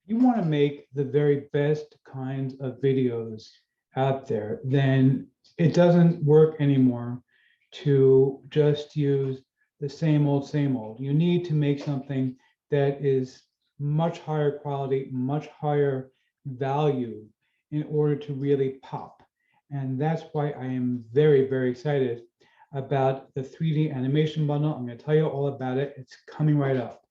you want to make the very best kinds of videos out there, then it doesn't work anymore to just use the same old, same old. You need to make something that is much higher quality, much higher value in order to really pop. And that's why I am very, very excited about the 3D animation bundle. I'm going to tell you all about it. It's coming right up.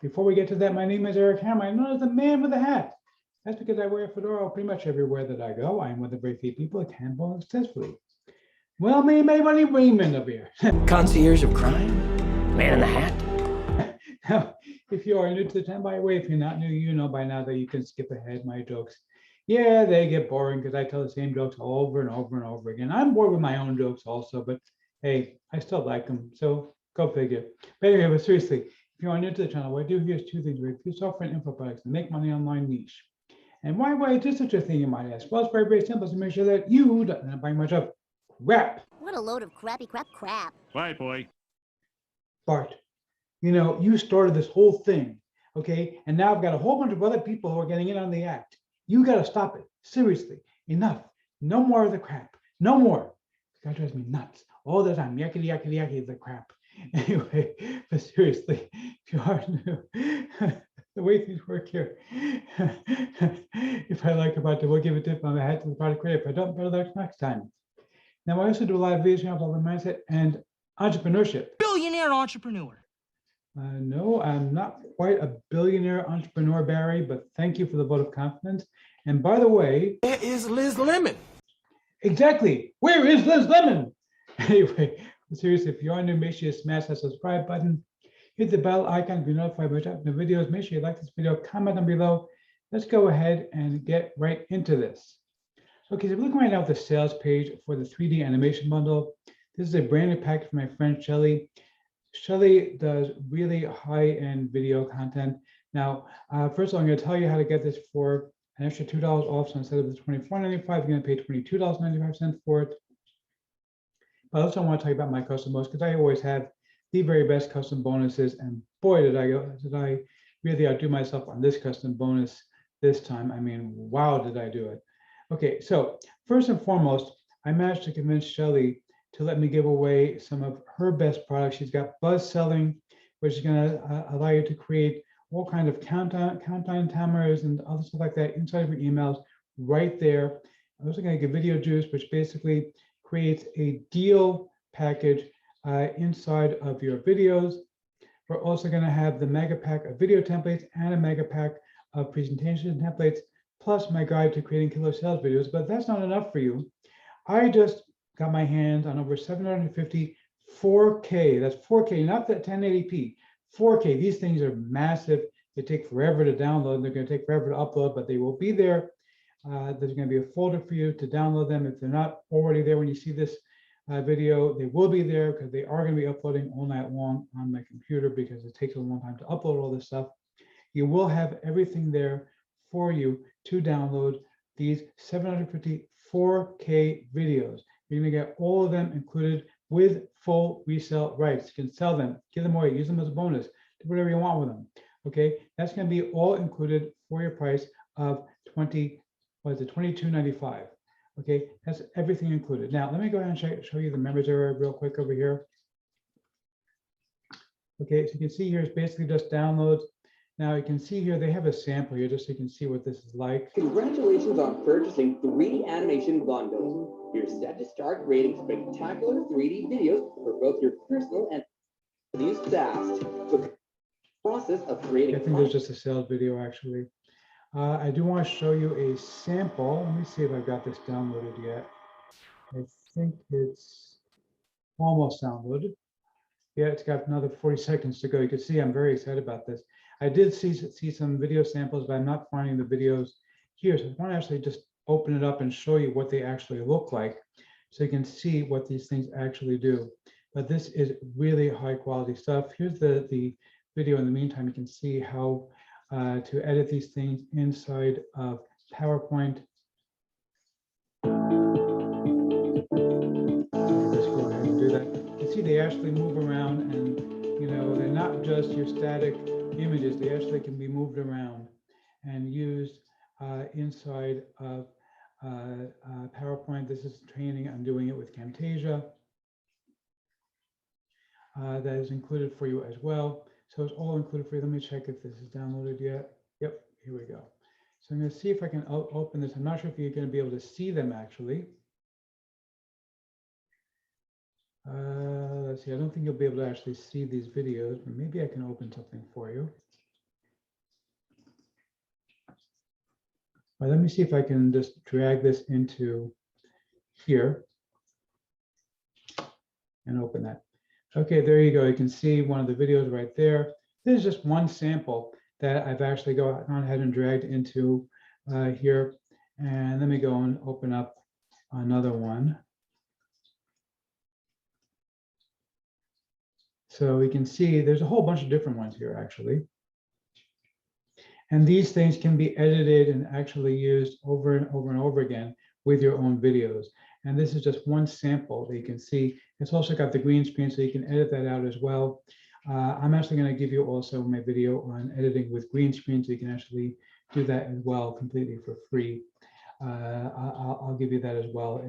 Before we get to that, my name is Eric Hammer. I'm known as the man with the hat. That's because I wear a fedora pretty much everywhere that I go. I am one of the very few people that can vote successfully. Well, me, Buddy Raymond up here. Concierge of crime, man in the hat. Now, if you are new to the channel, by the way, if you're not new, you know by now that you can skip ahead my jokes. Yeah, they get boring because I tell the same jokes over and over and over again. I'm bored with my own jokes also, but hey, I still like them. So go figure. But anyway, but seriously, if you are new to the channel, what I do here is two things. We review software and info products and make money online niche. And why is this such a thing, you might ask? Well, it's very, very simple to make sure that you don't buy much of crap. What a load of crappy crap. Right, boy. Bart, you know, you started this whole thing, okay? And now I've got a whole bunch of other people who are getting in on the act. You got to stop it. Seriously, enough. No more of the crap. No more. That drives me nuts all the time. Yakety, yakety, yakety, the crap. Anyway, but seriously, if you are new, the way things work here, if I like about it, we'll give a tip on the head to the product creator. If I don't, better luck next time. Now, I also do a lot of videos about mindset and entrepreneurship. Billionaire entrepreneur. No, I'm not quite a billionaire entrepreneur, Barry, but thank you for the vote of confidence. And by the way, Where is Liz Lemon? exactly, where is Liz Lemon? Anyway, seriously, if you are new, make sure you smash that subscribe button, hit the bell icon to be notified when I drop new videos. Make sure you like this video, comment down below. Let's go ahead and get right into this. Okay, so we're looking right now at the sales page for the 3D animation bundle. This is a brand new package from my friend Shelly. Shelly does really high-end video content. Now, first of all, I'm going to tell you how to get this for an extra $2 off. So instead of the $24.95, you're going to pay $22.95 for it. But I also want to tell you about my custom bonus because I always have the very best custom bonuses. And boy, did I really outdo myself on this custom bonus this time. I mean, wow, did I do it. Okay, so first and foremost, I managed to convince Shelly to let me give away some of her best products. She's got Buzz Selling, which is going to allow you to create all kinds of countdown timers and other stuff like that inside of your emails right there. I'm also going to get Video Juice, which basically creates a deal package inside of your videos. We're also going to have the mega pack of video templates and a mega pack of presentation templates, plus my guide to creating killer sales videos. But that's not enough for you. I just got my hands on over 750 4K. That's 4K, not that 1080p. 4K. These things are massive. They take forever to download. They're going to take forever to upload, but they will be there. There's going to be a folder for you to download them. If they're not already there when you see this video, they will be there because they are going to be uploading all night long on my computer because it takes a long time to upload all this stuff. You will have everything there for you to download these 750 4K videos. You're going to get all of them included with full resale rights. You can sell them, give them away, use them as a bonus, do whatever you want with them. Okay, that's going to be all included for your price of $22.95. Okay, that's everything included. Now, let me go ahead and show you the members area real quick over here. Okay, so you can see here is basically just downloads. Now you can see here, they have a sample here just so you can see what this is like. Congratulations on purchasing 3D animation bundles. You're set to start creating spectacular 3D videos for both your personal and use fast. So process of creating. I think there's just a sales video actually. I do want to show you a sample. Let me see if I've got this downloaded yet. I think it's almost downloaded. Yeah, it's got another 40 seconds to go. You can see I'm very excited about this. I did see some video samples, but I'm not finding the videos here. So I want to actually just open it up and show you what they actually look like so you can see what these things actually do. But this is really high quality stuff. Here's the video. In the meantime, you can see how to edit these things inside of PowerPoint. Let's go ahead and see they actually move around, and you know, they're not just your static images. They actually can be moved around and used inside of PowerPoint. This is training. I'm doing it with Camtasia. That is included for you as well. So it's all included for you. Let me check if this is downloaded yet. Yep, here we go. So I'm going to see if I can open this. I'm not sure if you're going to be able to see them actually. Let's see. I don't think you'll be able to actually see these videos, but maybe I can open something for you. All right, let me see if I can just drag this into here and open that. Okay, there you go. You can see one of the videos right there. This is just one sample that I've actually gone ahead and dragged into here. And let me go and open up another one. So we can see there's a whole bunch of different ones here actually. And these things can be edited and actually used over and over and over again with your own videos. And this is just one sample that you can see. It's also got the green screen, so you can edit that out as well. I'm actually going to give you also my video on editing with green screen, so you can actually do that as well completely for free. I'll give you that as well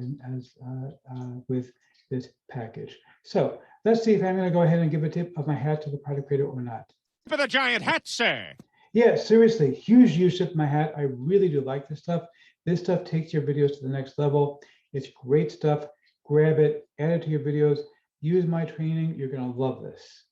with this package. So let's see if I'm going to go ahead and give a tip of my hat to the product creator or not. For the giant hat, sir. Yeah, seriously, huge use of my hat. I really do like this stuff. This stuff takes your videos to the next level. It's great stuff. Grab it, add it to your videos, use my training. You're going to love this.